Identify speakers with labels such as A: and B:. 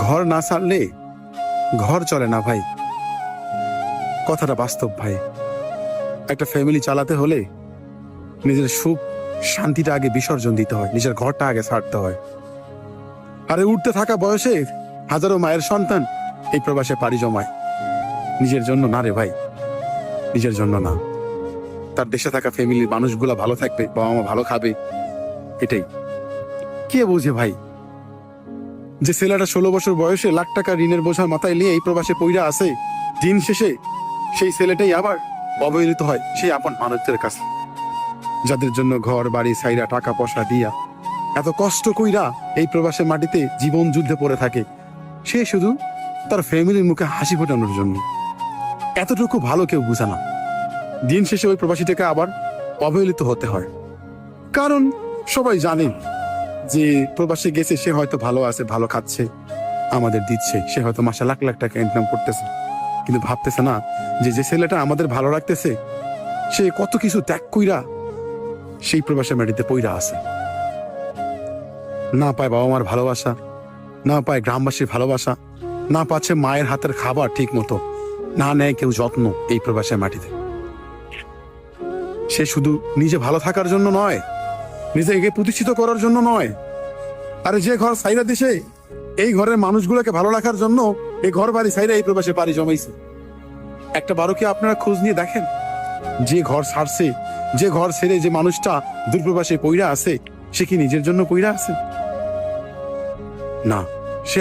A: ঘর না ছাড়লে ঘর চলে না ভাই, কথাটা বাস্তব ভাই। একটা ফ্যামিলি চালাতে হলে নিজের সুখ শান্তিটা আগে বিসর্জন দিতে হয়, নিজের ঘরটা আগে ছাড়তে হয়। আরে উঠতে থাকা বয়সে হাজারো মায়ের সন্তান এই প্রবাসে পাড়ি জমায়, নিজের জন্য না রে ভাই, নিজের জন্য না। তার দেশে থাকা ফ্যামিলির মানুষগুলা ভালো থাকবে, বাবা মা ভালো খাবে, এটাই। কে বোঝে ভাই যে ছেলেটা 16 বছর বয়সে লাখ টাকা ঋণের বোঝা মাথায় নিয়ে এই প্রবাসে পইরা আছে, দিন শেষে সেই ছেলেটাই আবার অবহেলিত হয় সেই আপন মানুষদের কাছে, যাদের জন্য ঘর বাড়ি ছাইরা টাকা পয়সা দিয়া এত কষ্ট কইরা এই প্রবাসের মাটিতে জীবন যুদ্ধে পড়ে থাকে। সে শুধু তার ফ্যামিলির মুখে হাসি ফোটানোর জন্য। এতটুকু ভালো কেউ বুঝে না, দিন শেষে ওই প্রবাসীটাকে আবার অবহেলিত হতে হয়। কারণ সবাই জানে যে প্রবাসে গেছে, সে হয়তো ভালো আছে, ভালো খাচ্ছে, আমাদের দিচ্ছে, সে হয়তো মাসে লাখ লাখ টাকা ইনকাম করতেছে, কিন্তু ভাবতেছে না যে যে ছেলেটা আমাদের ভালো রাখতেছে সে কত কিছু ত্যাগ কইরা সেই প্রবাসের মাটিতে পইরা আছে। না পায় বাবা মার ভালোবাসা, না পায় গ্রামবাসীর ভালোবাসা, না পাচ্ছে মায়ের হাতের খাবার ঠিক মতো, না নেয় কেউ যত্ন এই প্রবাসের মাটিতে। সে শুধু নিজে ভালো থাকার জন্য নয়, নিজেকে প্রতিষ্ঠিত করার জন্য নয়, আরে যে ঘর সাইরা দিছে এই ঘরের মানুষগুলোকে ভালো রাখার জন্য এই ঘর বাড়ি সাইরা এই প্রবাসে পাড়ি জমাইছে। একটা বারো কি আপনারা খোঁজ নিয়ে দেখেন, যে ঘর ছাড়ছে, যে ঘর ছেড়ে যে মানুষটা দূরপ্রবাসে পইরা আছে, সে কি নিজের জন্য পইরা আছে? না, সে